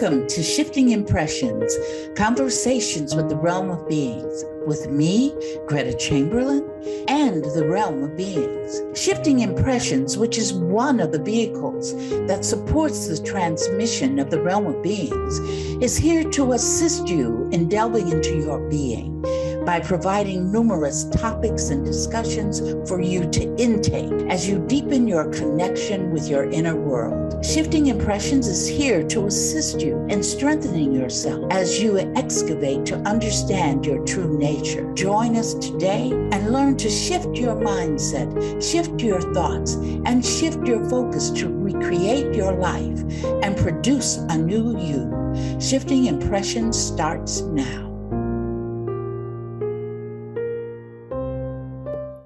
Welcome to Shifting Impressions, Conversations with the Realm of Beings, with me, Gretta Chamberlain, and the Realm of Beings. Shifting Impressions, which is one of the vehicles that supports the transmission of the Realm of Beings, is here to assist you in delving into your being by providing numerous topics and discussions for you to intake as you deepen your connection with your inner world. Shifting Impressions is here to assist you in strengthening yourself as you excavate to understand your true nature. Join us today and learn to shift your mindset, shift your thoughts, and shift your focus to recreate your life and produce a new you. Shifting Impressions starts now.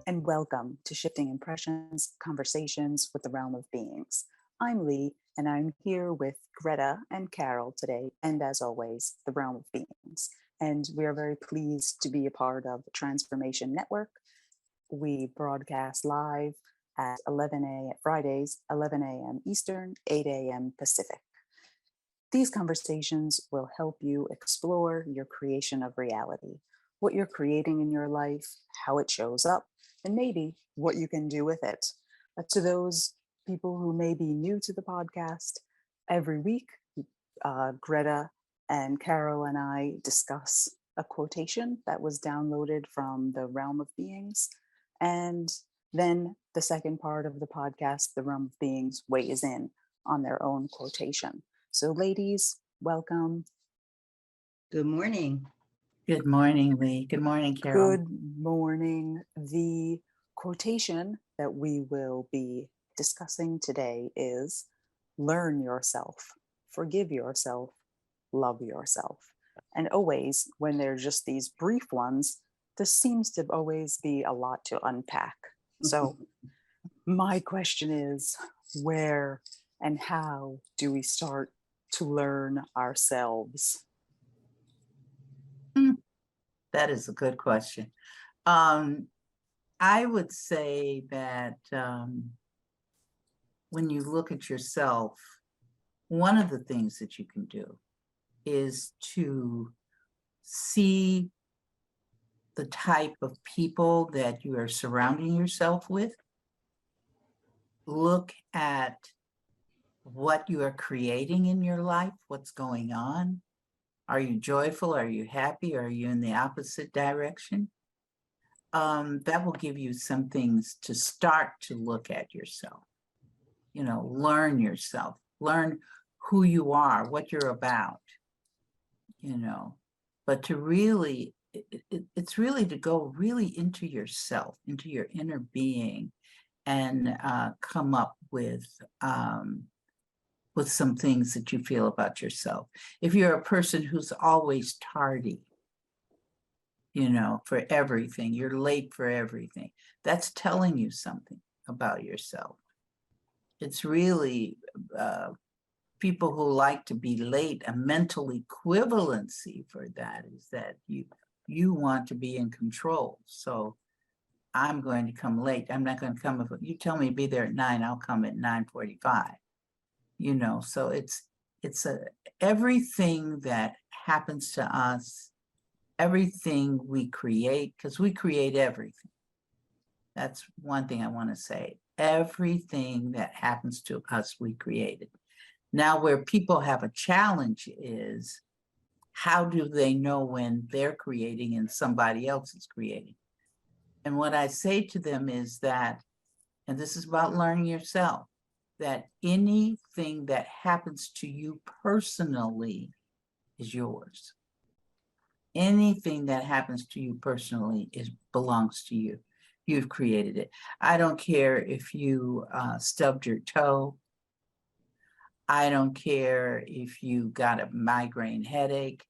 And welcome to Shifting Impressions, Conversations with the Realm of Beings. I'm Leigh, and I'm here with Gretta and Carol today, and as always, the Realm of Beings. And we are very pleased to be a part of Transformation Network. We broadcast live at Fridays, 11 a.m. Eastern, 8 a.m. Pacific. These conversations will help you explore your creation of reality, what you're creating in your life, how it shows up, and maybe what you can do with it. To those people who may be new to the podcast, every week, Gretta and Carol and I discuss a quotation that was downloaded from the Realm of Beings. And then the second part of the podcast, the Realm of Beings weighs in on their own quotation. So ladies, welcome. Good morning. Good morning, Leigh. Good morning, Carol. Good morning. The quotation that we will be discussing today is learn yourself, forgive yourself, love yourself. And always, when there's just these brief ones, there seems to always be a lot to unpack. So my question is, where and how do we start to learn ourselves? That is a good question. I would say that when you look at yourself, one of the things that you can do is to see the type of people that you are surrounding yourself with. Look at what you are creating in your life, what's going on. Are you joyful? Are you happy? Are you in the opposite direction? That will give you some things to start to look at yourself. You know, learn yourself, learn who you are, what you're about, you know, but to really, it's really to go really into yourself, into your inner being, and come up with some things that you feel about yourself. If you're a person who's always tardy, you know, for everything, you're late for everything, that's telling you something about yourself. It's really people who like to be late, a mental equivalency for that is that you want to be in control. So I'm going to come late. I'm not going to come, if you tell me to be there at 9, I'll come at 9:45. You know, so it's everything that happens to us, everything we create, because we create everything. That's one thing I want to say. Everything that happens to us, we created. Now, where people have a challenge is, how do they know when they're creating and somebody else is creating? And what I say to them is that, and this is about learning yourself, that anything that happens to you personally is yours. Anything that happens to you personally belongs to you. You've created it. I don't care if you stubbed your toe. I don't care if you got a migraine headache.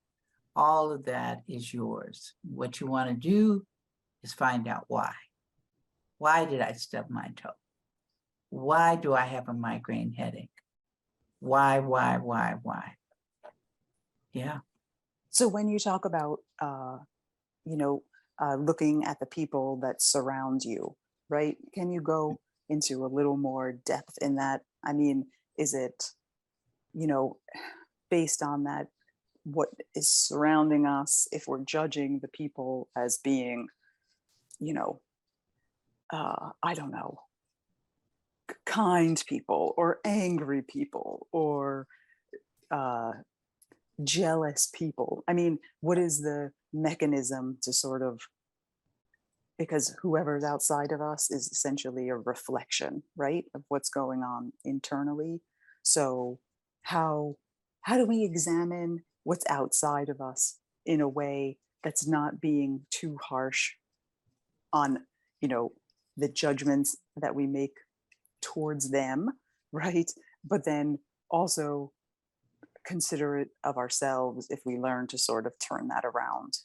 All of that is yours. What you want to do is find out why. Why did I stub my toe? Why do I have a migraine headache? Why? Yeah. So when you talk about, looking at the people that surround you, right? Can you go into a little more depth in that? I mean, is it, based on that, what is surrounding us, if we're judging the people as being, you know, I don't know, kind people or angry people or uh, jealous people. I mean, what is the mechanism to sort of, because whoever's outside of us is essentially a reflection, right, of what's going on internally. So how do we examine what's outside of us in a way that's not being too harsh on, you know, the judgments that we make towards them, right? But then also considerate of ourselves if we learn to sort of turn that around.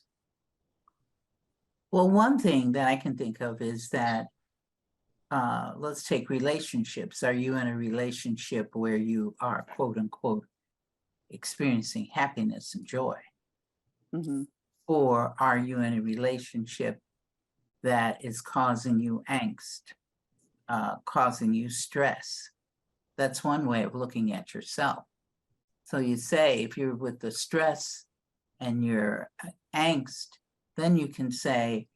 Well, one thing that I can think of is that, let's take relationships. Are you in a relationship where you are, quote unquote, experiencing happiness and joy? Hmm. Or are you in a relationship that is causing you angst, causing you stress? That's one way of looking at yourself. So you say, if you're with the stress and your angst, then you can say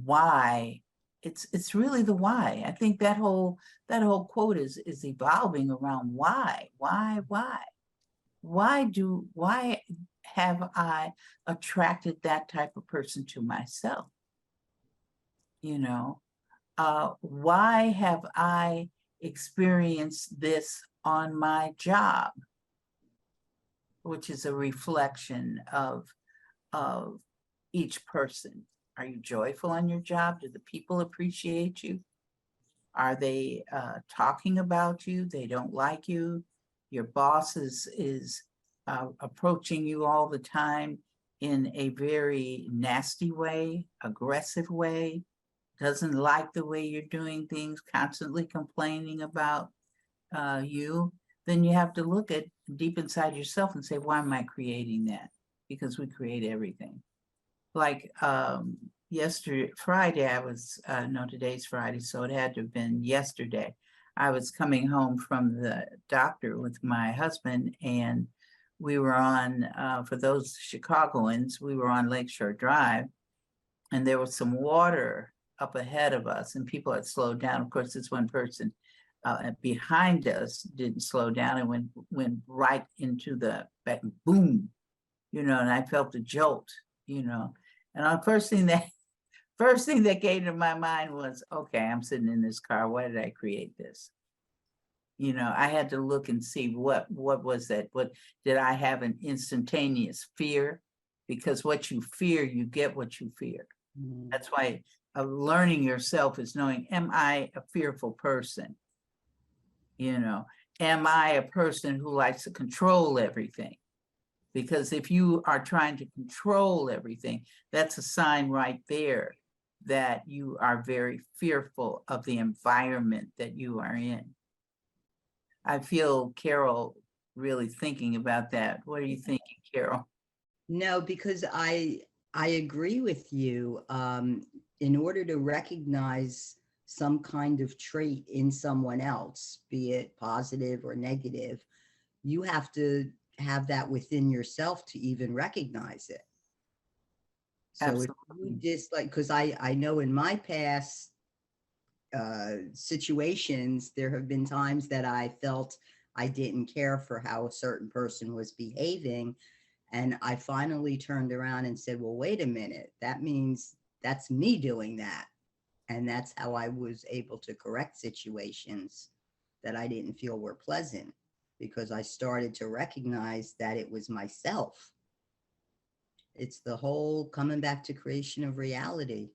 why. It's really the why. I think that whole quote is evolving around why have I attracted that type of person to myself? You know, why have I experienced this on my job, which is a reflection of each person. Are you joyful on your job? Do the people appreciate you? Are they talking about you? They don't like you. Your boss is approaching you all the time in a very nasty way, aggressive way, doesn't like the way you're doing things, constantly complaining about you. Then you have to look at deep inside yourself and say, why am I creating that? Because we create everything. Like yesterday, Friday, I was, no, today's Friday, so it had to have been yesterday. I was coming home from the doctor with my husband, and we were on, for those Chicagoans, we were on Lakeshore Drive, and there was some water up ahead of us, and people had slowed down. Of course, this one person behind us didn't slow down and went right into the back, boom, and I felt the jolt, and the first thing that came to my mind was, okay, I'm sitting in this car. Why did I create this? I had to look and see what was that? What did I have an instantaneous fear? Because what you fear, you get what you fear. Mm. That's why learning yourself is knowing, am I a fearful person? Am I a person who likes to control everything? Because if you are trying to control everything, that's a sign right there that you are very fearful of the environment that you are in. I feel Carol really thinking about that. What are you thinking, Carol? No, because I agree with you. In order to recognize some kind of trait in someone else, be it positive or negative, you have to have that within yourself to even recognize it. So if you Absolutely. dislike, because I know in my past situations, there have been times that I felt I didn't care for how a certain person was behaving. And I finally turned around and said, well, wait a minute, that means that's me doing that. And that's how I was able to correct situations that I didn't feel were pleasant, because I started to recognize that it was myself. It's the whole coming back to creation of reality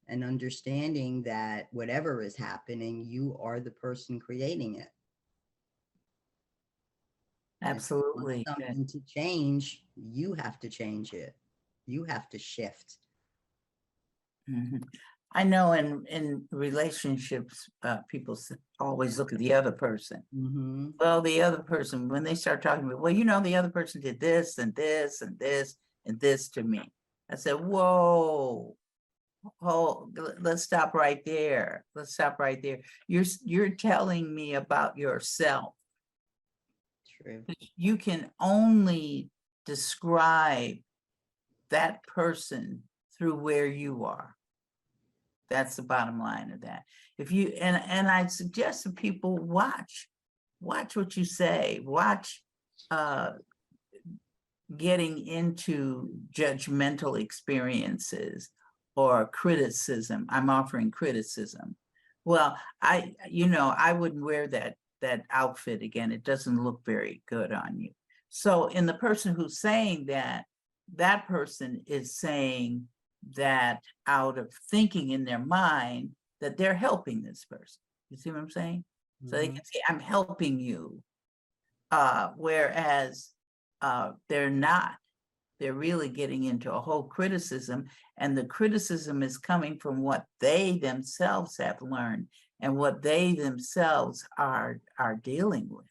and understanding that whatever is happening, you are the person creating it. And if you want Absolutely. something to change, you have to change it. You have to shift. Mhm. I know in relationships, people always look at the other person. Mm-hmm. Well, the other person, when they start talking about, well, the other person did this and this and this and this to me. I said, whoa, let's stop right there. Let's stop right there. You're telling me about yourself. True. You can only describe that person through where you are. That's the bottom line of that. If you, and I suggest that people watch what you say, watch getting into judgmental experiences or criticism. I'm offering criticism. Well, I wouldn't wear that outfit again. It doesn't look very good on you. So in the person who's saying that, that person is saying that out of thinking in their mind that they're helping this person. You see what I'm saying? So they can say, I'm helping you. Whereas they're not. They're really getting into a whole criticism, and the criticism is coming from what they themselves have learned and what they themselves are dealing with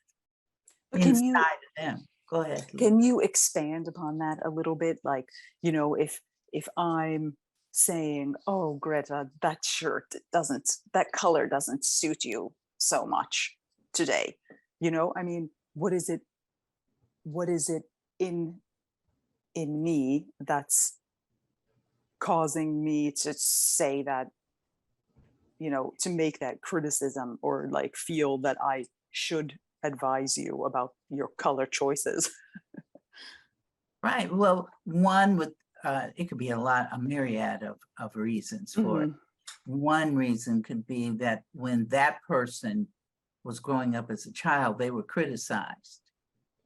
But inside of them. Go ahead. can you expand upon that a little bit? Like, if I'm saying, oh, Greta, that shirt that color doesn't suit you so much today. I mean, what is it in me that's causing me to say that, to make that criticism, or like feel that I should advise you about your color choices? Right. Well, one with it could be a myriad of reasons for it. One reason could be that when that person was growing up as a child, they were criticized.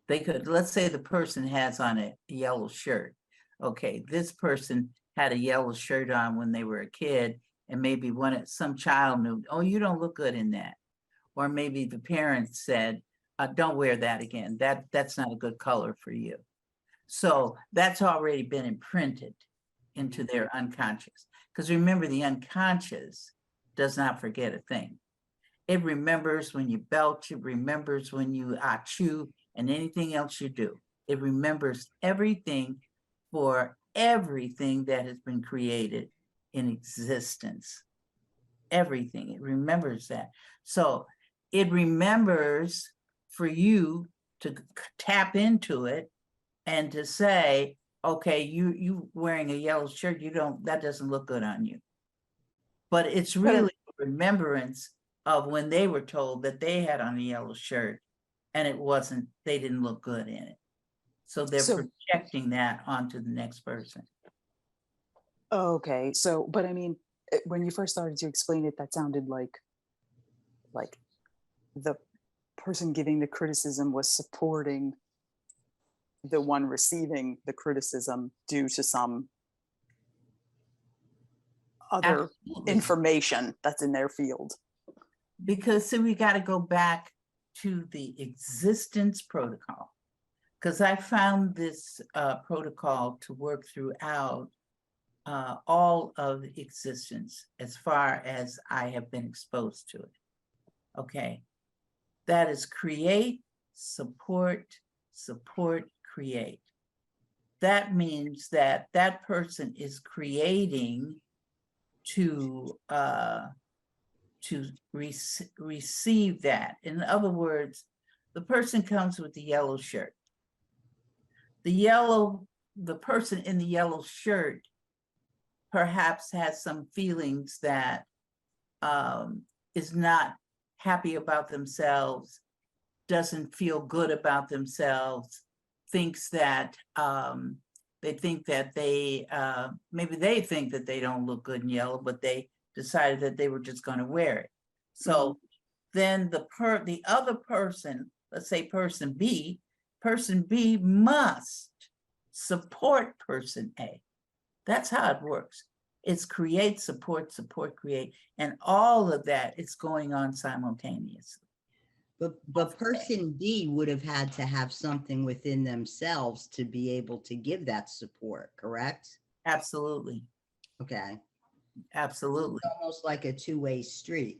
They could, let's say the person has on a yellow shirt. Okay, this person had a yellow shirt on when they were a kid, and maybe some child knew, oh, you don't look good in that. Or maybe the parents said, don't wear that again. That's not a good color for you. So that's already been imprinted into their unconscious. Because remember, the unconscious does not forget a thing. It remembers when you belch, it remembers when you chew, and anything else you do. It remembers everything for everything that has been created in existence. Everything, it remembers that. So it remembers for you to tap into it and to say, okay, you wearing a yellow shirt, that doesn't look good on you. But it's really remembrance of when they were told that they had on a yellow shirt and they didn't look good in it. So they're projecting that onto the next person. Okay. So, but I mean, when you first started to explain it, that sounded like the person giving the criticism was supporting the one receiving the criticism due to some other information that's in their field. Because we got to go back to the existence protocol, because I found this protocol to work throughout all of existence as far as I have been exposed to it. Okay, that is create, support, create. That means that that person is creating to receive that. In other words, the person comes with the yellow shirt. The person in the yellow shirt perhaps has some feelings that is not happy about themselves, doesn't feel good about themselves, thinks that maybe they think that they don't look good in yellow, but they decided that they were just going to wear it. So then the other person, let's say person B must support person A. That's how it works. It's create, support, create, and all of that is going on simultaneously. But person B would have had to have something within themselves to be able to give that support, correct? Absolutely. Okay. Absolutely. It's almost like a two-way street.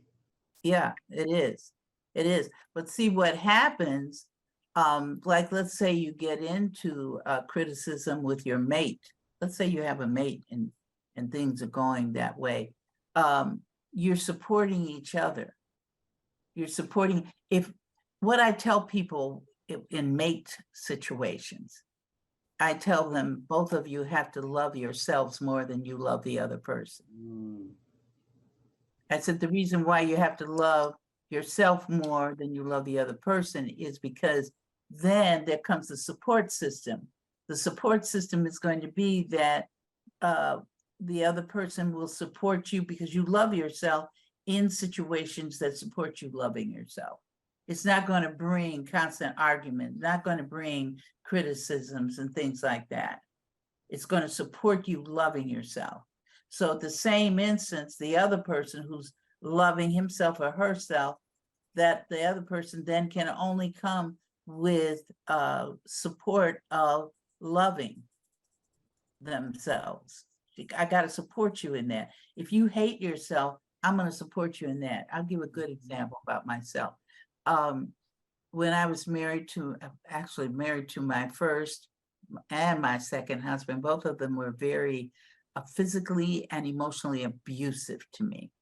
Yeah, it is. It is. But see what happens, like let's say you get into criticism with your mate. Let's say you have a mate and things are going that way. You're supporting each other. You're supporting. What I tell people in mate situations. I tell them, both of you have to love yourselves more than you love the other person. Mm. I said, the reason why you have to love yourself more than you love the other person is because then there comes the support system. The support system is going to be that the other person will support you because you love yourself in situations that support you loving yourself. It's not going to bring constant argument, not going to bring criticisms and things like that. It's going to support you loving yourself. So at the same instance, the other person who's loving himself or herself, that the other person then can only come with support of loving themselves. I got to support you in that. If you hate yourself, I'm going to support you in that. I'll give a good example about myself. When I was actually married to my first and my second husband, both of them were very physically and emotionally abusive to me.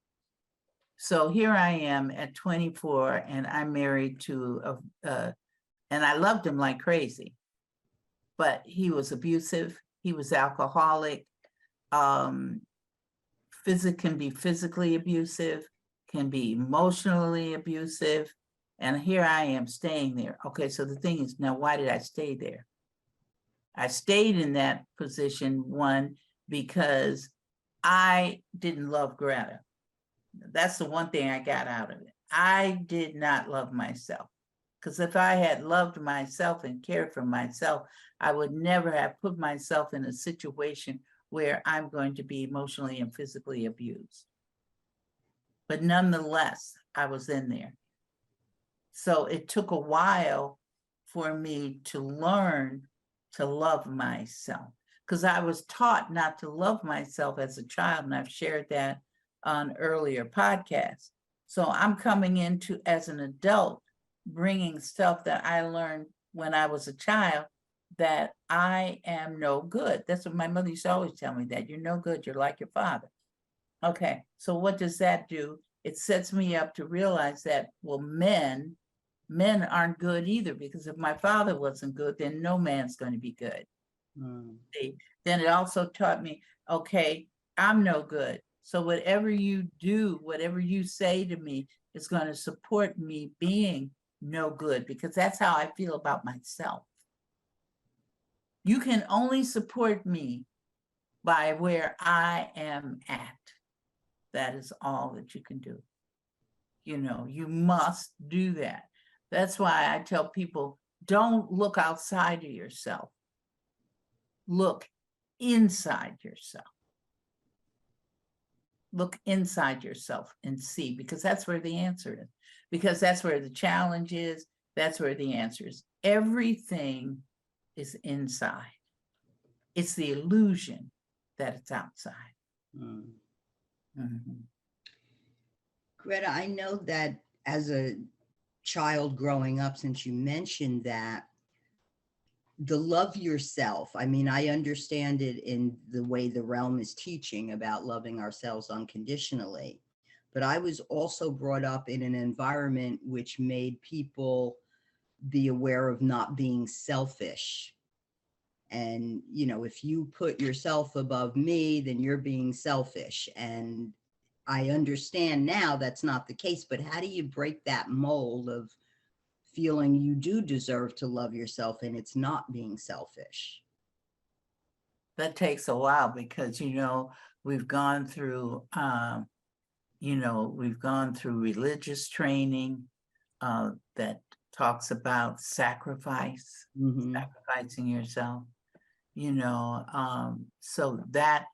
So here I am at 24 and I'm married to, and I loved him like crazy, but he was abusive. He was alcoholic. Can be physically abusive, can be emotionally abusive. And here I am staying there. Okay, so the thing is, now why did I stay there? I stayed in that position, one, because I didn't love Greta. That's the one thing I got out of it. I did not love myself. Because if I had loved myself and cared for myself, I would never have put myself in a situation where I'm going to be emotionally and physically abused. But nonetheless, I was in there. So it took a while for me to learn to love myself, because I was taught not to love myself as a child, and I've shared that on earlier podcasts. So I'm coming into, as an adult, bringing stuff that I learned when I was a child, that I am no good. That's what my mother used to always tell me, that you're no good, you're like your father. Okay, so what does that do? It sets me up to realize that, well, men aren't good either, because if my father wasn't good, then no man's going to be good. See? Then it also taught me, okay, I'm no good. So whatever you do, whatever you say to me is going to support me being no good, because that's how I feel about myself. You can only support me by where I am at. That is all that you can do. You know, you must do that. That's why I tell people, don't look outside of yourself. Look inside yourself. Look inside yourself and see, because that's where the answer is. Because that's where the challenge is. That's where the answer is. Everything is inside. It's the illusion that it's outside. Mm-hmm. Gretta, I know that as a child growing up, since you mentioned that, the love yourself, I mean, I understand it in the way the realm is teaching about loving ourselves unconditionally, but I was also brought up in an environment which made people be aware of not being selfish. And, you know, if you put yourself above me, then you're being selfish. And I understand now that's not the case, but how do you break that mold of feeling you do deserve to love yourself and it's not being selfish? That takes a while, because, you know, we've gone through, religious training that talks about sacrifice, sacrificing yourself, you know, so that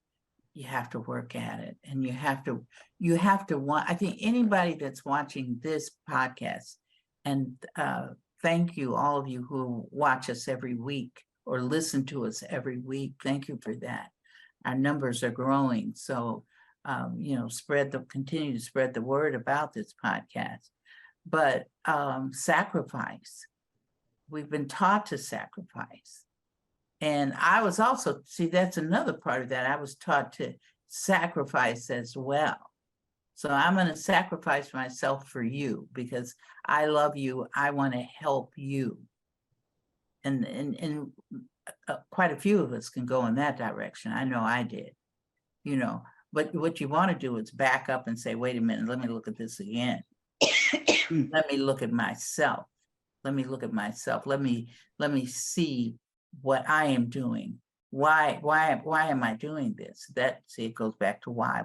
you have to work at it, and you have to want, I think anybody that's watching this podcast, and thank you, all of you who watch us every week or listen to us every week. Thank you for that. Our numbers are growing. So, continue to spread the word about this podcast. But sacrifice, we've been taught to sacrifice. And I was also, that's another part of that. I was taught to sacrifice as well. So I'm going to sacrifice myself for you, because I love you. I want to help you. And quite a few of us can go in that direction. I know I did, but what you want to do is back up and say, wait a minute, let me look at this again. Let me look at myself. Let me look at myself. Let me see what I am doing. Why am I doing this? It goes back to why.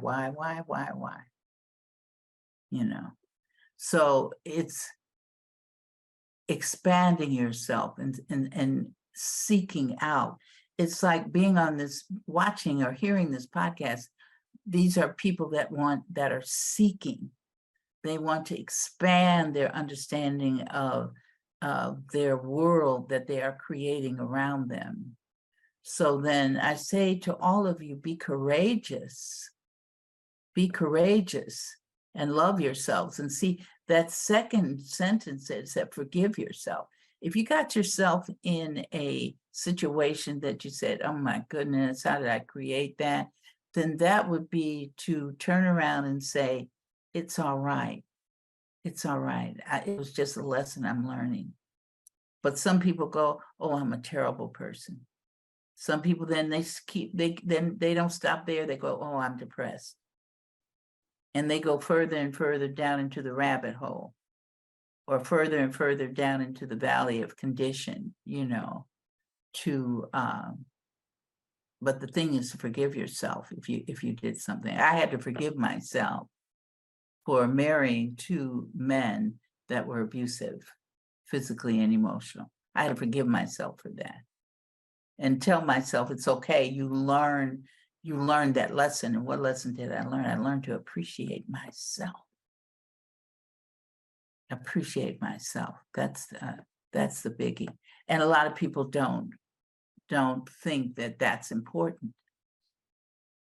So it's expanding yourself and seeking out. It's like being on this, watching or hearing this podcast. These are people that are seeking. They want to expand their understanding of their world that they are creating around them. So then I say to all of you, be courageous and love yourselves. And see, that second sentence says that forgive yourself. If you got yourself in a situation that you said, oh my goodness, how did I create that? Then that would be to turn around and say, it's all right. It's all right. It was just a lesson I'm learning. But some people go, oh, I'm a terrible person. Some people then they don't stop there. They go, oh, I'm depressed. And they go further and further down into the rabbit hole, or further and further down into the valley of condition, but the thing is to forgive yourself if you did something. I had to forgive myself for marrying 2 men that were abusive, physically and emotional. I had to forgive myself for that and tell myself it's okay. You learn that lesson. And what lesson did I learn? I learned to appreciate myself. Appreciate myself. That's the biggie. And a lot of people don't think that that's important.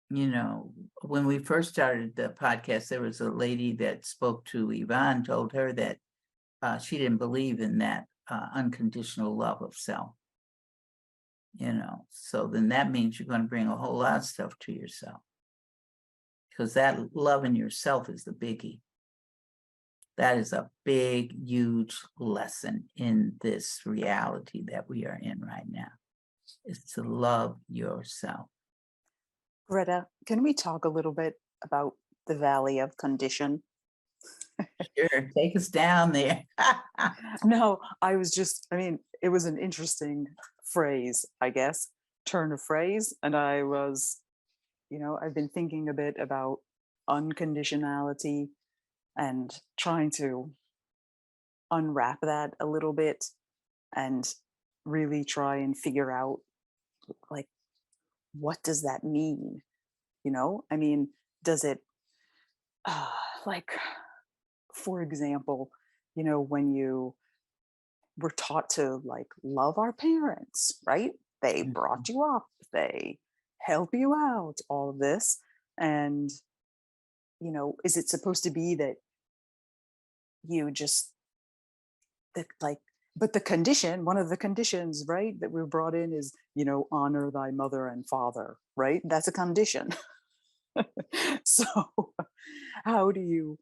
When we first started the podcast, there was a lady that spoke to Yvonne, told her that she didn't believe in that unconditional love of self. So then that means you're going to bring a whole lot of stuff to yourself, because that love in yourself is the biggie. That is a big, huge lesson in this reality that we are in right now, is to love yourself. Greta, can we talk a little bit about the valley of condition? Sure, take us down there. No, it was an interesting phrase, I guess, turn of phrase. And I was, I've been thinking a bit about unconditionality and trying to unwrap that a little bit and really try and figure out, like, what does that mean? Does it, like, for example, when you were taught to love our parents, right? They brought you up, they help you out, all of this. And, is it supposed to be that you just, but the condition, one of the conditions, right, that we're brought in is, honor thy mother and father, right? That's a condition. So how do you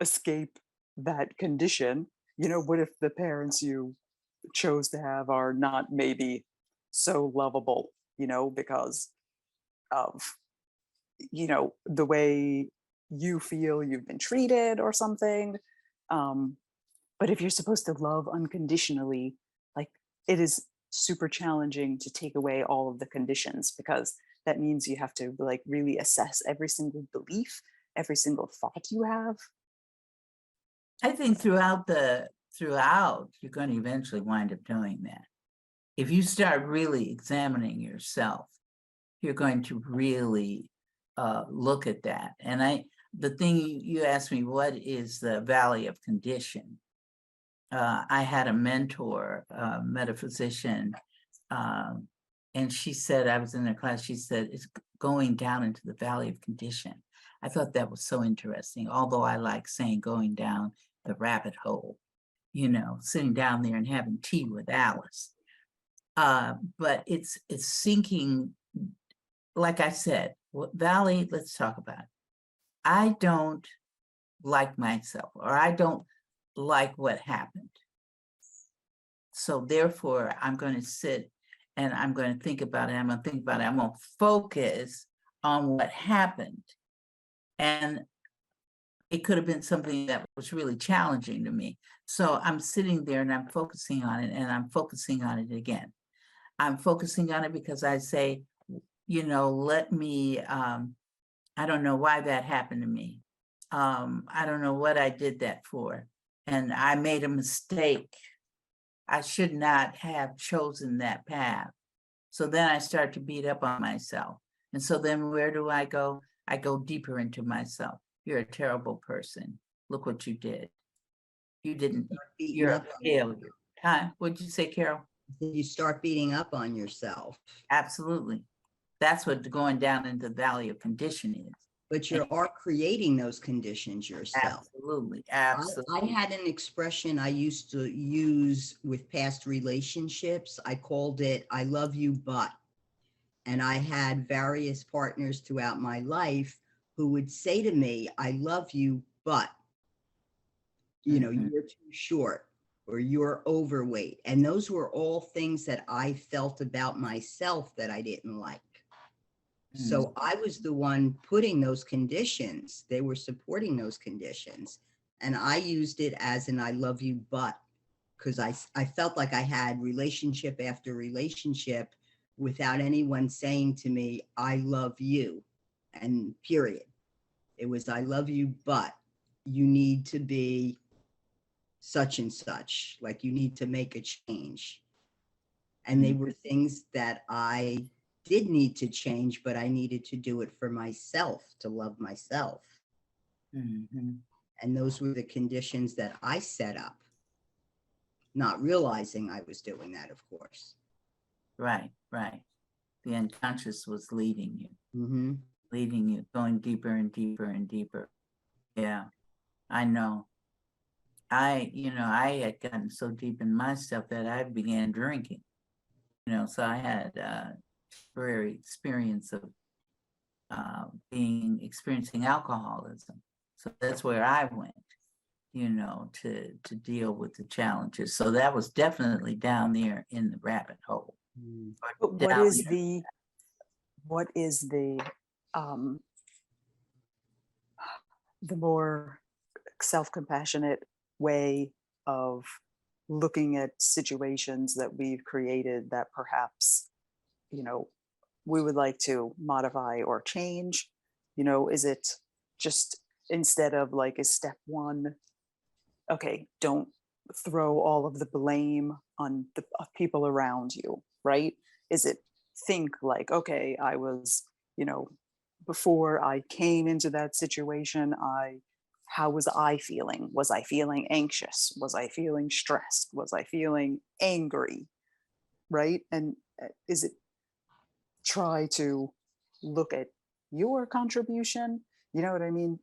escape that condition? What if the parents you chose to have are not maybe so lovable, because of, the way you feel you've been treated or something. But if you're supposed to love unconditionally, it is super challenging to take away all of the conditions, because that means you have to really assess every single belief, every single thought you have. I think throughout you're going to eventually wind up doing that. If you start really examining yourself, you're going to really look at that. And the thing you asked me, what is the valley of condition? I had a mentor, metaphysician, and she said, I was in her class, she said, it's going down into the valley of condition. I thought that was so interesting, although I like saying going down the rabbit hole, sitting down there and having tea with Alice. But it's sinking, like I said, valley, let's talk about it. I don't like myself, or I don't like what happened. So therefore, I'm going to sit and I'm going to think about it. I'm going to think about it. I'm going to focus on what happened. And it could have been something that was really challenging to me. So I'm sitting there and I'm focusing on it, and I'm focusing on it again. I'm focusing on it because I say, you know, let me, I don't know why that happened to me. I don't know what I did that for. And I made a mistake. I should not have chosen that path. So then I start to beat up on myself. And so then where do I go? I go deeper into myself. You're a terrible person. Look what you did. You didn't, Beating you're a up on failure. Huh? What'd you say, Carol? You start beating up on yourself, Absolutely. That's what going down into the valley of condition is. but you are creating those conditions yourself. Absolutely. I Absolutely. had an expression I used to use with past relationships. I called it, I love you, but. And I had various partners throughout my life who would say to me, I love you, but, you know, Mhm. you're too short or you're overweight. And those were all things that I felt about myself that I didn't like. So I was the one putting those conditions. They were supporting those conditions. And I used it as an I love you, but, because I felt like I had relationship after relationship without anyone saying to me, I love you, and period. It was, I love you, but you need to be such and such, like you need to make a change. And they were things that I did need to change, but I needed to do it for myself, to love myself. Mhm. And those were the conditions that I set up, not realizing I was doing that, of course. Right, right. The unconscious was leading you, Mm-hmm. going deeper and deeper and deeper. Yeah, I know. I had gotten so deep in myself that I began drinking. So I had a temporary experience of experiencing alcoholism. So that's where I went, to deal with the challenges. So that was definitely down there in the rabbit hole. But Or down there. what is the more self-compassionate way of looking at situations that we've created that perhaps, you know, we would like to modify or change? Is it just, instead of like, is step one, okay, don't throw all of the blame on the people around you, right? Is it, think like, okay, I was, you know, before I came into that situation, how was I feeling? Was I feeling anxious? Was I feeling stressed? Was I feeling angry? Right? And is it, try to look at your contribution, you know what I mean,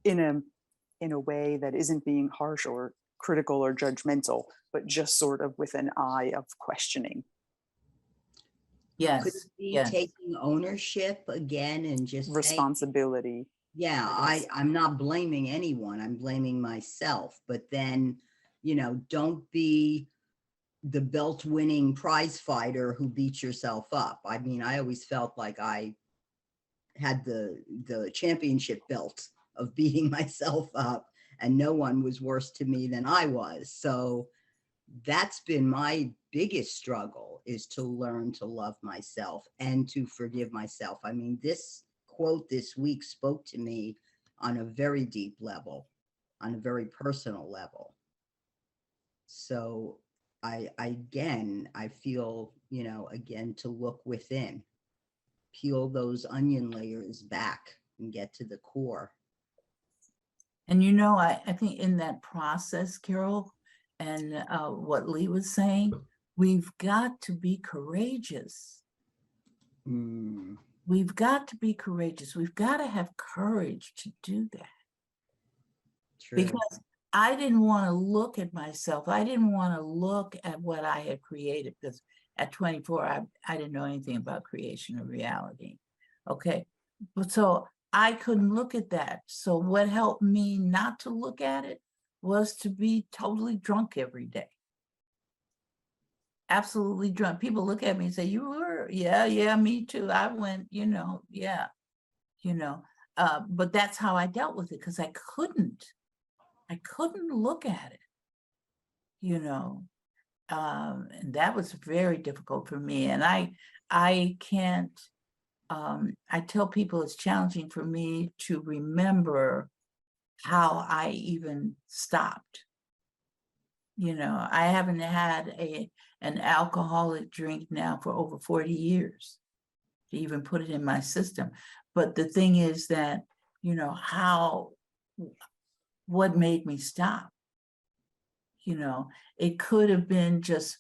in a way that isn't being harsh or critical or judgmental, but just sort of with an eye of questioning. Could it Yes, be yes. taking ownership again and just saying, Responsibility. yeah, I'm not blaming anyone, I'm blaming myself. But then, don't be the belt winning prize fighter who beats yourself up. I mean, I always felt like I had the championship belt of beating myself up, and no one was worse to me than I was. So that's been my biggest struggle, is to learn to love myself and to forgive myself. I mean, this quote this week spoke to me on a very deep level, on a very personal level. So I feel, again, to look within, peel those onion layers back and get to the core. And I think in that process, Carol, and what Leigh was saying, we've got to be courageous. Mm, We've got to be courageous. We've got to have courage to do that. true. Because I didn't want to look at myself. I didn't want to look at what I had created, because at 24, I didn't know anything about creation or reality. Okay. But so I couldn't look at that. So what helped me not to look at it was to be totally drunk every day. absolutely drunk. People look at me and say, you were, yeah, me too. I went, yeah, but that's how I dealt with it because I couldn't look at it, and that was very difficult for me. And I can't, I tell people it's challenging for me to remember how I even stopped. I haven't had an alcoholic drink now for over 40 years to even put it in my system. But the thing is that, what made me stop? It could have been just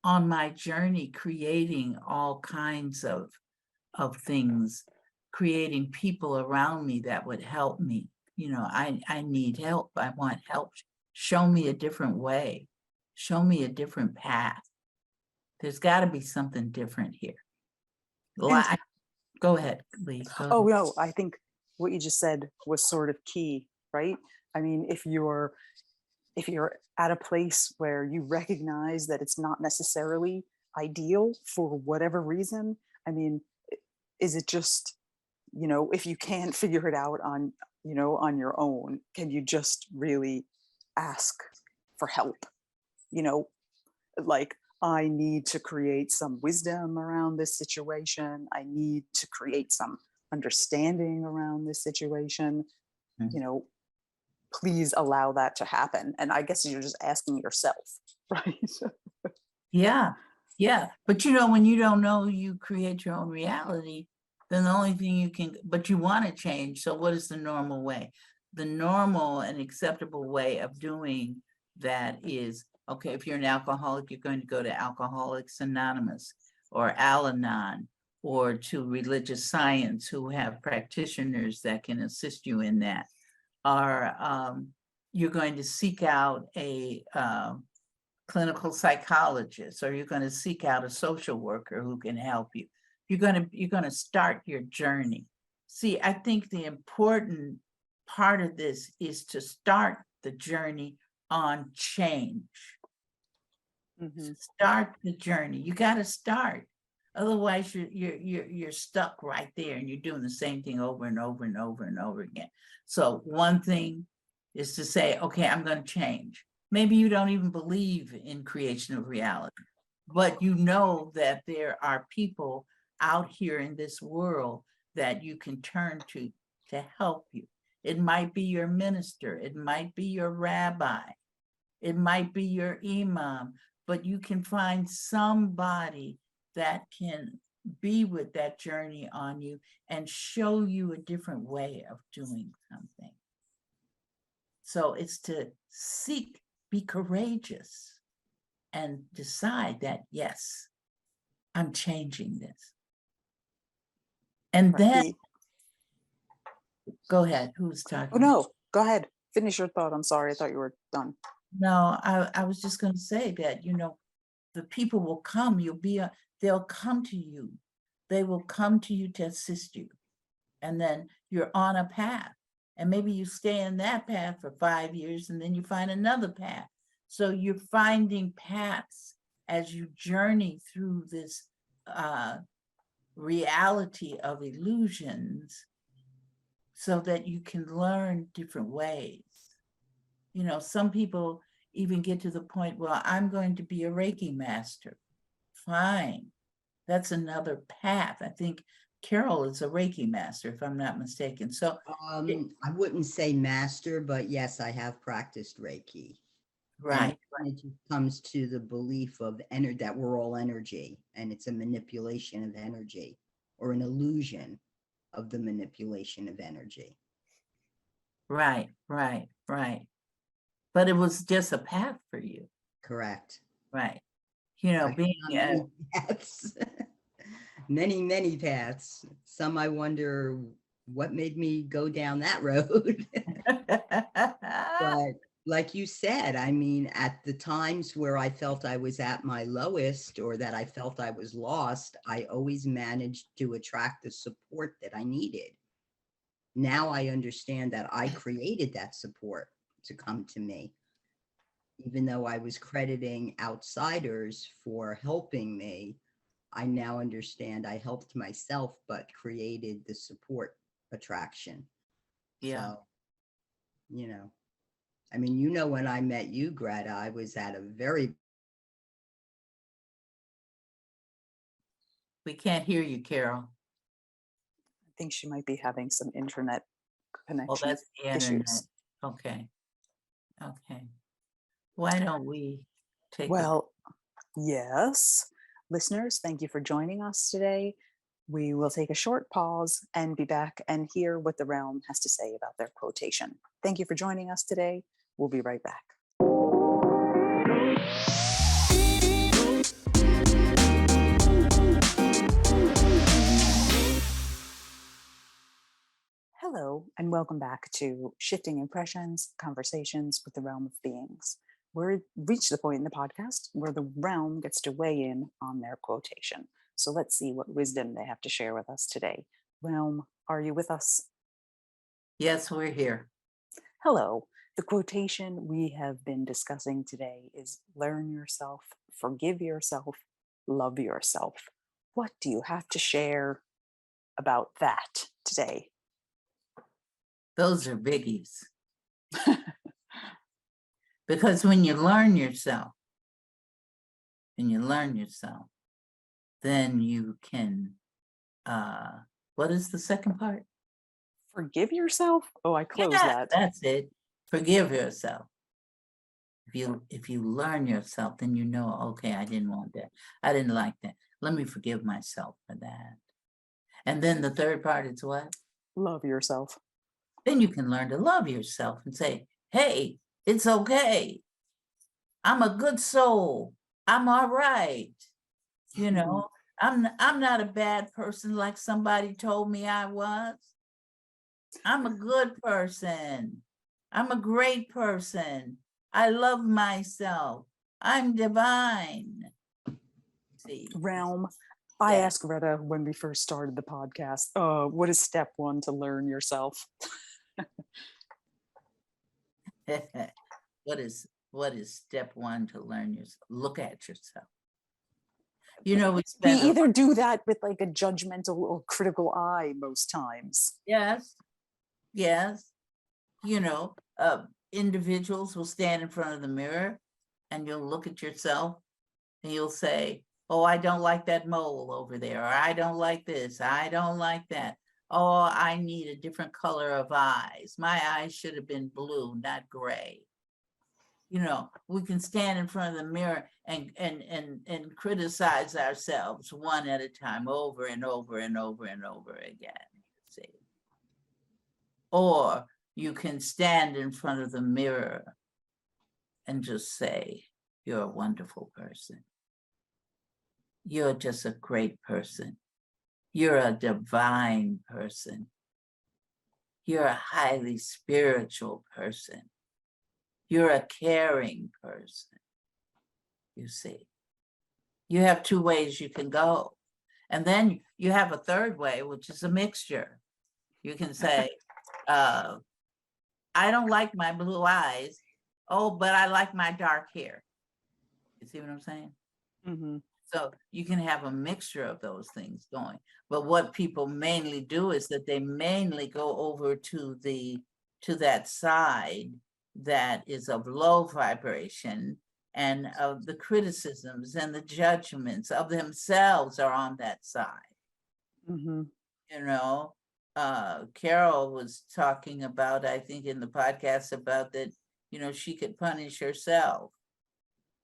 on my journey, creating all kinds of things, creating people around me that would help me. I need help. I want help. Show me a different way. Show me a different path. There's got to be something different here. Go ahead, Leigh. Oh, no, I think what you just said was sort of key, right? I mean, if you're at a place where you recognize that it's not necessarily ideal for whatever reason, I mean, is it just, if you can't figure it out on your own, can you just really ask for help? Like, I need to create some wisdom around this situation. I need to create some understanding around this situation. Mhm. Please allow that to happen. And I guess you're just asking yourself, right? Yeah. But when you don't know, you create your own reality, then the only thing but you want to change. So what is the normal way? The normal and acceptable way of doing that is, okay, if you're an alcoholic, you're going to go to Alcoholics Anonymous or Al-Anon or to Religious Science, who have practitioners that can assist you in that. Or you're going to seek out a clinical psychologist, or you're going to seek out a social worker who can help you. You're going to start your journey. See, I think the important part of this is to start the journey on change. Mhm. Start the journey. You got to start. Otherwise, you're stuck right there, and you're doing the same thing over and over and over and over again. So one thing is to say, okay, I'm going to change. Maybe you don't even believe in creation of reality, but you know that there are people out here in this world that you can turn to help you. It might be your minister, it might be your rabbi, it might be your imam, but you can find somebody that can be with that journey on you and show you a different way of doing something. So it's to seek, be courageous, and decide that, yes, I'm changing this. And then, go ahead, who's talking? Oh, no, go ahead. Finish your thought. I'm sorry. I thought you were done. No, I was just going to say that, the people will come, they'll come to you. They will come to you to assist you. And then you're on a path. And maybe you stay in that path for 5 years and then you find another path. So you're finding paths as you journey through this reality of illusions so that you can learn different ways. Some people even get to the point, well, I'm going to be a Reiki master. Fine. That's another path. I think Carol is a Reiki master, if I'm not mistaken. So I wouldn't say master, but yes, I have practiced Reiki. right. And it just comes to the belief of that we're all energy, and it's a manipulation of energy, or an illusion of the manipulation of energy. Right. But it was just a path for you. Correct. Right. I Being found many paths. many paths. Some I wonder what made me go down that road. But like you said, I mean, at the times where I felt I was at my lowest, or that I felt I was lost, I always managed to attract the support that I needed. Now I understand that I created that support to come to me. even though I was crediting outsiders for helping me, I now understand I helped myself, but created the support attraction. Yeah. So, you know, I mean, when I met you, Greta, I was at a very, We can't hear you, Carol. I think she might be having some internet Oh, connection that's the internet. issues. Okay. Okay. Why don't we take a, Well, yes. Listeners, thank you for joining us today. We will take a short pause and be back and hear what the realm has to say about their quotation. Thank you for joining us today. We'll be right back. Hello, and welcome back to Shifting Impressions, Conversations with the Realm of Beings. We've reached the point in the podcast where the realm gets to weigh in on their quotation. So let's see what wisdom they have to share with us today. Realm, are you with us? yes, we're here. Hello. The quotation we have been discussing today is learn yourself, forgive yourself, love yourself. What do you have to share about that today? Those are biggies. Because when you learn yourself, then you can, what is the second part? Forgive yourself? Oh, I closed that. That's it. Forgive yourself. If you learn yourself, then you know, okay, I didn't want that. I didn't like that. Let me forgive myself for that. And then the third part is what? Love yourself. Then you can learn to love yourself and say, hey, it's okay. I'm a good soul. I'm all right. You know, I'm not a bad person like somebody told me I was. I'm a good person. I'm a great person. I love myself. I'm divine. See, Realm. I Yeah. asked Greta when we first started the podcast, what is step one to learn yourself? what is step one to learn yourself? Look at yourself. You know, we We spend either do that with like a judgmental or critical eye most times. yes. You know, individuals will stand in front of the mirror and you'll look at yourself and you'll say, oh, I don't like that mole over there, or I don't like this, I don't like that. Oh, I need a different color of eyes. My eyes should have been blue, not gray. You know, we can stand in front of the mirror and criticize ourselves one at a time, over and over and over and over again. See, or you can stand in front of the mirror and just say, you're a wonderful person. You're just a great person. You're a divine person. You're a highly spiritual person. You're a caring person. You see, you have two ways you can go. And then you have a third way, which is a mixture. You can say, I don't like my blue eyes. Oh, but I like my dark hair. You see what I'm saying? Mm-hmm. So you can have a mixture of those things going. But what people mainly do is that they mainly go over to that side that is of low vibration, and of the criticisms and the judgments of themselves are on that side. Mm-hmm. You know, Carol was talking about, I think in the podcast, about that, you know, she could punish herself.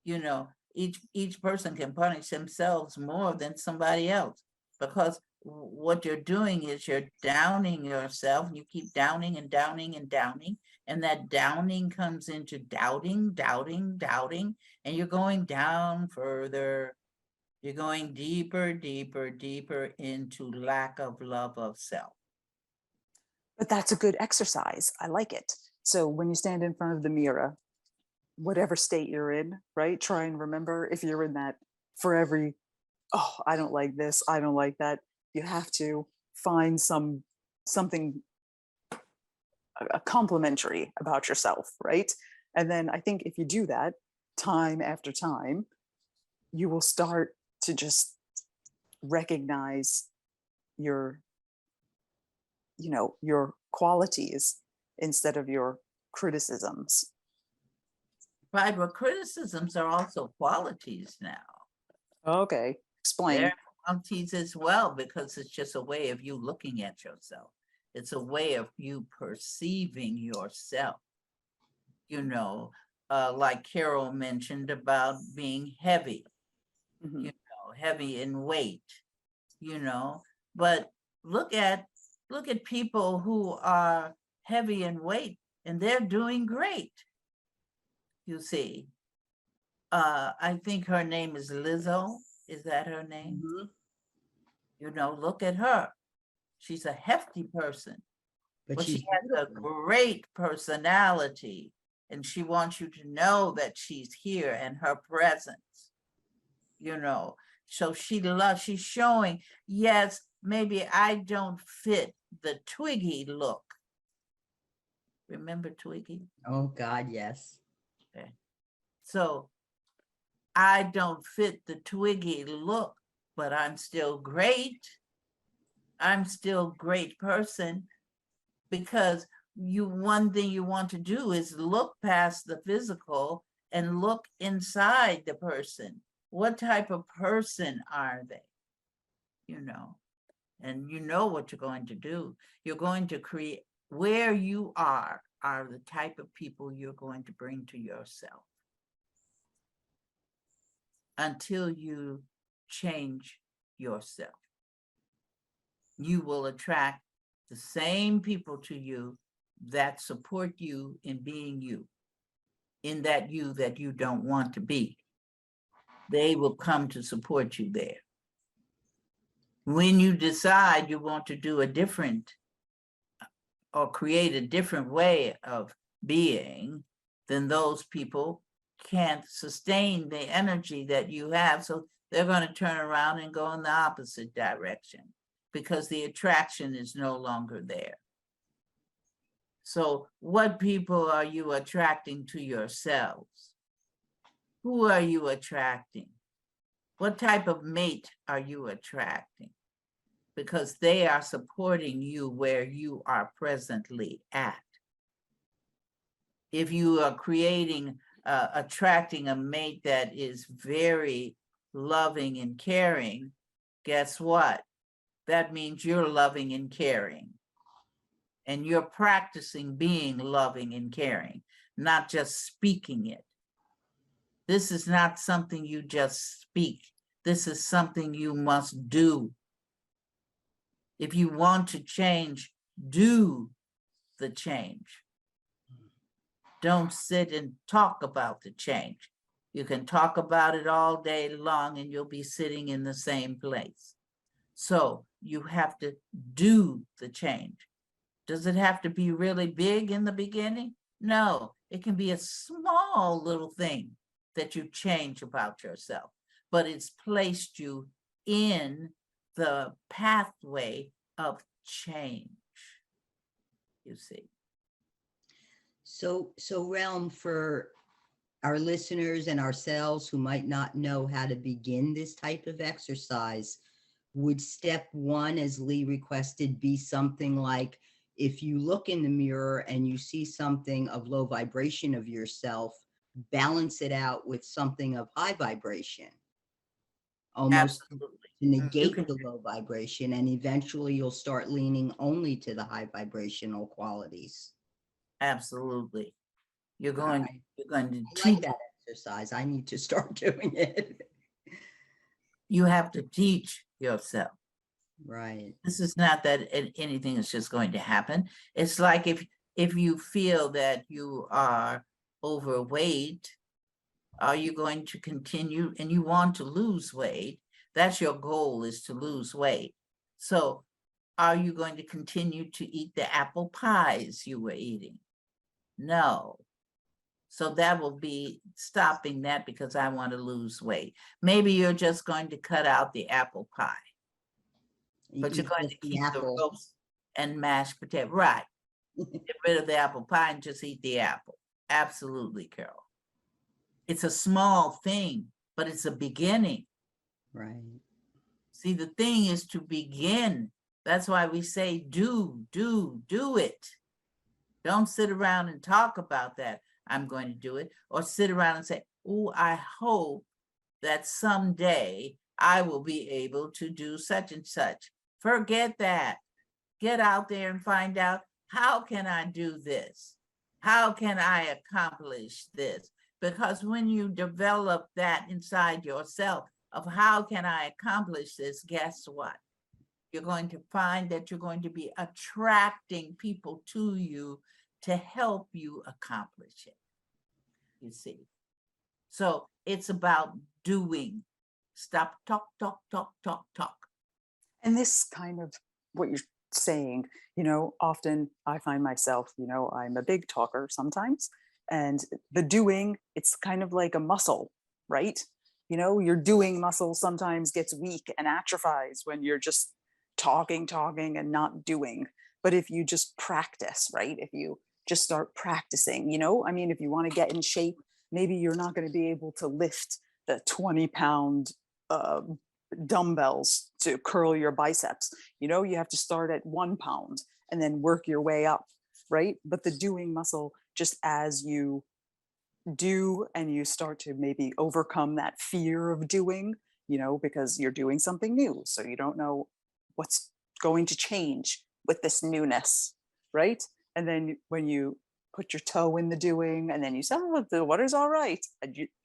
You know, each person can punish themselves more than somebody else, because what you're doing is you're downing yourself, and you keep downing and downing and downing, and that downing comes into doubting, and you're going down further. You're going deeper, deeper, deeper into lack of love of self. But that's a good exercise. I like it. So when you stand in front of the mirror, whatever state you're in, right? Try and remember if you're in that for every, oh, I don't like this, I don't like that. You have to find something complimentary about yourself, right? And then I think if you do that, time after time, you will start to just recognize your, your qualities instead of your criticisms. Right, well, criticisms are also qualities now. Okay, explain. They're qualities as well, because it's just a way of you looking at yourself. It's a way of you perceiving yourself. Like Carol mentioned about being heavy, Mhm. heavy in weight, but look at people who are heavy in weight and they're doing great. You see, I think her name is Lizzo. Is that her name? Mhm. Look at her. She's a hefty person, But but she she's has a beautiful. great personality, and she wants you to know that she's here and her presence. So she's showing, yes, maybe I don't fit the Twiggy look. Remember Twiggy? Oh God, yes. Okay. So I don't fit the Twiggy look, but I'm still great. I'm still a great person, because one thing you want to do is look past the physical and look inside the person. What type of person are they? And you know what you're going to do. You're going to create where you are the type of people you're going to bring to yourself. Until you change yourself, you will attract the same people to you that support you in being you, in that you don't want to be. They will come to support you there. When you decide you want to do a different or create a different way of being, then those people can't sustain the energy that you have. So they're going to turn around and go in the opposite direction, because the attraction is no longer there. So what people are you attracting to yourselves? Who are you attracting? What type of mate are you attracting? Because they are supporting you where you are presently at. If you are attracting a mate that is very loving and caring, guess what? That means you're loving and caring. And you're practicing being loving and caring, not just speaking it. This is not something you just speak. This is something you must do. If you want to change, do the change. Don't sit and talk about the change. You can talk about it all day long and you'll be sitting in the same place. So you have to do the change. Does it have to be really big in the beginning? No, it can be a small little thing that you change about yourself, but it's placed you in the pathway of change, you see. So Realm, for our listeners and ourselves who might not know how to begin this type of exercise, would step one, as Leigh requested, be something like, if you look in the mirror and you see something of low vibration of yourself, balance it out with something of high vibration, almost Absolutely. to negate can- the low vibration, and eventually you'll start leaning only to the high vibrational qualities. Absolutely. You're All going right. to I like teach. that exercise. I need to start doing it. You have to teach yourself. Right. This is not that anything is just going to happen. It's like if you feel that you are overweight, are you going to continue and you want to lose weight? That's your goal, is to lose weight. So are you going to continue to eat the apple pies you were eating? No. So that will be stopping that, because I want to lose weight. Maybe you're just going to cut out the apple pie, but you're Eat going just to the keep the apple. roast and mashed potato. Right. Get rid of the apple pie and just eat the apple. Absolutely, Carol. It's a small thing, but it's a beginning. Right. See, the thing is to begin. That's why we say do it. Don't sit around and talk about that. I'm going to do it. Or sit around and say, oh, I hope that someday I will be able to do such and such. Forget that. Get out there and find out, how can I do this? How can I accomplish this? Because when you develop that inside yourself of how can I accomplish this, guess what? You're going to find that you're going to be attracting people to you to help you accomplish it, you see. So it's about doing. Stop, talk. And this kind of what you're saying, often I find myself, I'm a big talker sometimes, and the doing, it's kind of like a muscle, right? Your doing muscle sometimes gets weak and atrophies when you're just talking and not doing. But if you just practice, right? If you just start practicing, if you want to get in shape, maybe you're not going to be able to lift the 20-pound dumbbells to curl your biceps. You have to start at 1 pound and then work your way up, right? But the doing muscle, just as you do and you start to maybe overcome that fear of doing, because you're doing something new, so you don't know what's going to change with this newness, right? And then when you put your toe in the doing, and then you say, oh, the water's all right,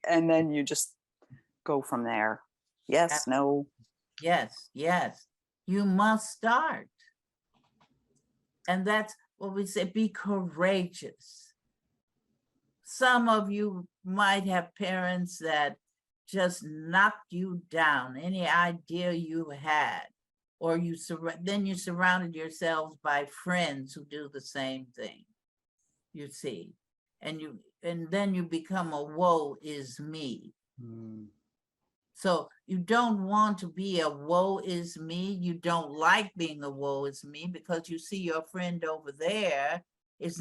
and then you just go from there. Yes, no. Yes. You must start. And that's what we say, be courageous. Some of you might have parents that just knocked you down, any idea you had, or then you surrounded yourselves by friends who do the same thing, you see, and then you become a woe is me. So you don't want to be a woe is me. You don't like being a woe is me because you see your friend over there is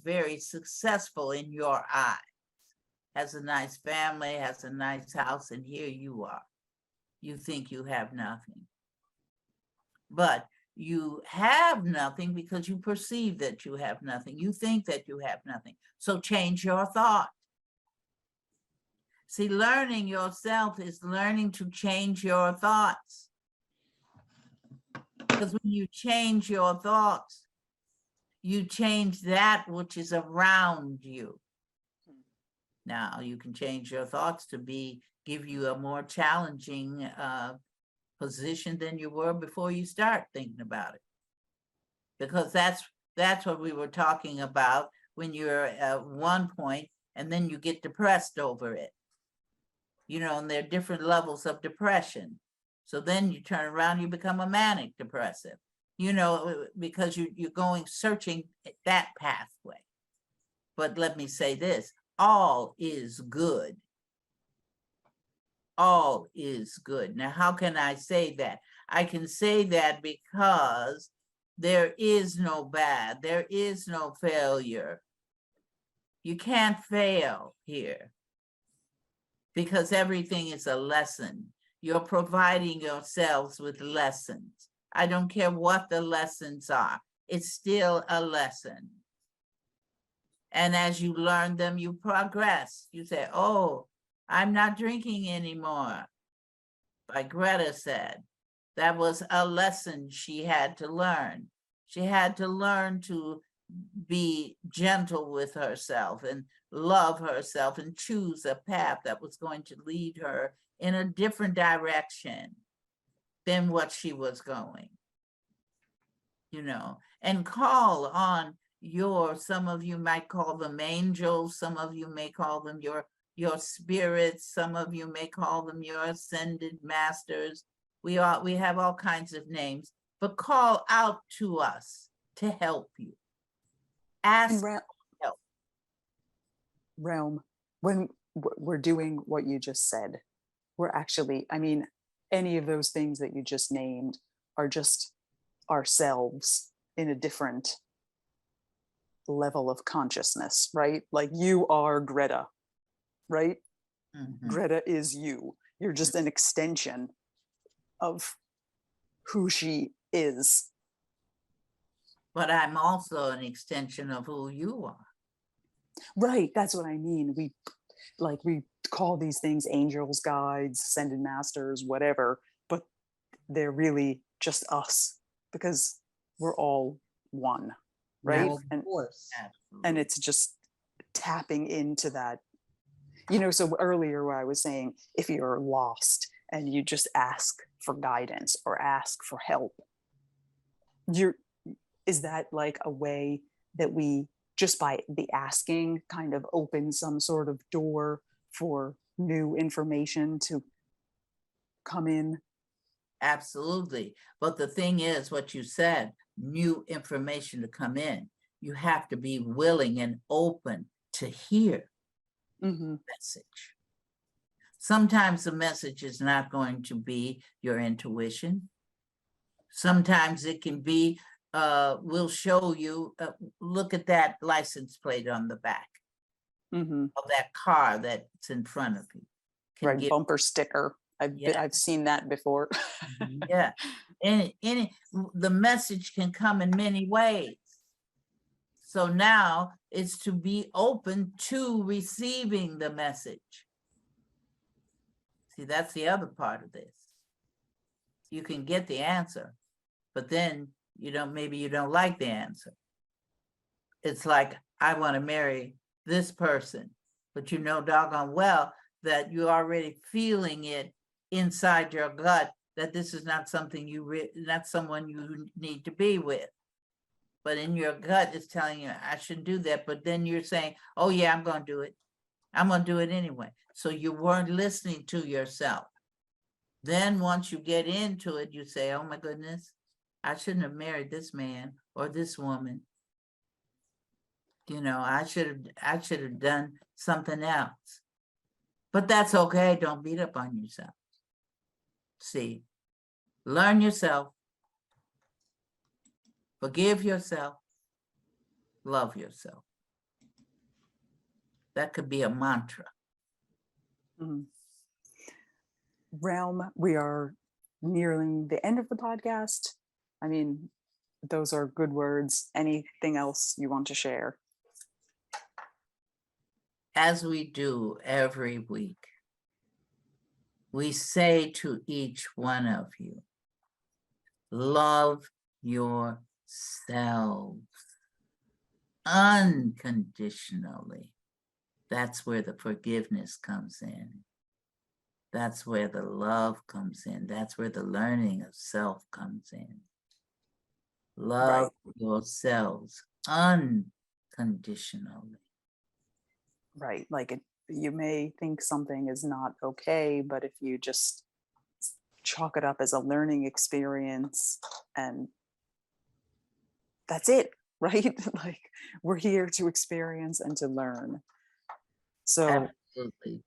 very successful in your eyes, has a nice family, has a nice house, and here you are. You think you have nothing. But you have nothing because you perceive that you have nothing. You think that you have nothing. So change your thought. See, learning yourself is learning to change your thoughts. Because when you change your thoughts, you change that which is around you. Now, you can change your thoughts to give you a more challenging position than you were before you start thinking about it. Because that's what we were talking about when you're at one point and then you get depressed over it. And there are different levels of depression. So then you turn around, you become a manic depressive, because you're going searching that pathway. But let me say this, all is good. All is good. Now, how can I say that? I can say that because there is no bad, there is no failure. You can't fail here because everything is a lesson. You're providing yourselves with lessons. I don't care what the lessons are. It's still a lesson. And as you learn them, you progress. You say, oh, I'm not drinking anymore. Like Greta said, that was a lesson she had to learn. She had to learn to be gentle with herself and love herself and choose a path that was going to lead her in a different direction than what she was going, and call on some of you might call them angels, some of you may call them your spirits, some of you may call them your ascended masters. We have all kinds of names, but call out to us to help you. Ask for help. Realm, when we're doing what you just said, we're actually, any of those things that you just named are just ourselves in a different level of consciousness, right? Like you are Greta, right? Mhm. Greta is you. You're just an extension of who she is. But I'm also an extension of who you are. Right. That's what I mean. We call these things angels, guides, ascended masters, whatever, but they're really just us because we're all one. Right. Of course. And Absolutely. it's just tapping into that, you know. So earlier where I was saying, if you're lost and you just ask for guidance or ask for help, is that like a way that we just by the asking kind of open some sort of door for new information to come in? Absolutely. But the thing is, what you said, new information to come in, you have to be willing and open to hear Mm-hmm. the message. Sometimes the message is not going to be your intuition. Sometimes it can be, we'll show you, look at that license plate on the back Mm-hmm. of that car that's in front of you. Can Right. give- Bumper sticker. Yeah. I've seen that before. Yeah. The message can come in many ways. So now it's to be open to receiving the message. See, that's the other part of this. You can get the answer, but then maybe you don't like the answer. It's like, I want to marry this person, but you know doggone well that you're already feeling it inside your gut that this is not something not someone you need to be with. But in your gut, it's telling you, I shouldn't do that. But then you're saying, oh yeah, I'm going to do it. I'm going to do it anyway. So you weren't listening to yourself. Then once you get into it, you say, oh my goodness, I shouldn't have married this man or this woman. I should have done something else. But that's okay. Don't beat up on yourself. See, learn yourself. Forgive yourself. Love yourself. That could be a mantra. Mm-hmm. Realm, we are nearing the end of the podcast. I mean, those are good words. Anything else you want to share? As we do every week, we say to each one of you, love yourselves unconditionally. That's where the forgiveness comes in. That's where the love comes in. That's where the learning of self comes in. Love yourselves unconditionally. Right. Like you may think something is not okay, but if you just chalk it up as a learning experience, and that's it, right? Like we're here to experience and to learn. So absolutely.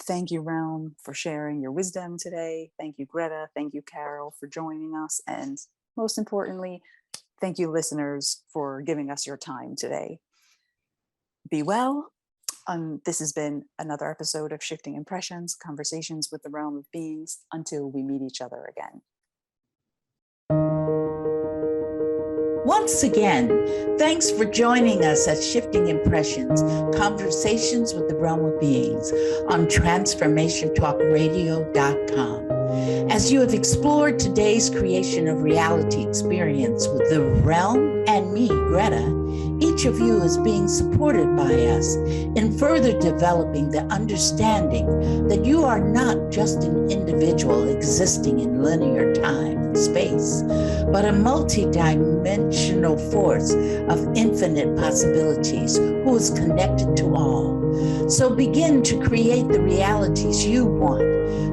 Thank you, Realm, for sharing your wisdom today. Thank you, Greta. Thank you, Carol, for joining us. And most importantly, thank you, listeners, for giving us your time today. Be well. This has been another episode of Shifting Impressions, Conversations with the Realm of Beings, until we meet each other again. Once again, thanks for joining us at Shifting Impressions, Conversations with the Realm of Beings on TransformationTalkRadio.com. As you have explored today's creation of reality experience with the Realm and me, Greta, each of you is being supported by us in further developing the understanding that you are not just an individual existing in linear time and space, but a multi-dimensional force of infinite possibilities who is connected to all. So begin to create the realities you want.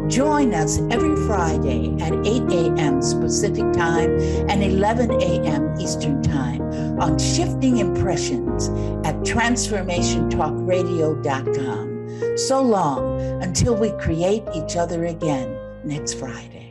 Join us every Friday at 8 a.m. Pacific Time and 11 a.m. Eastern Time on Shifting Impressions at TransformationTalkRadio.com. So long until we create each other again next Friday.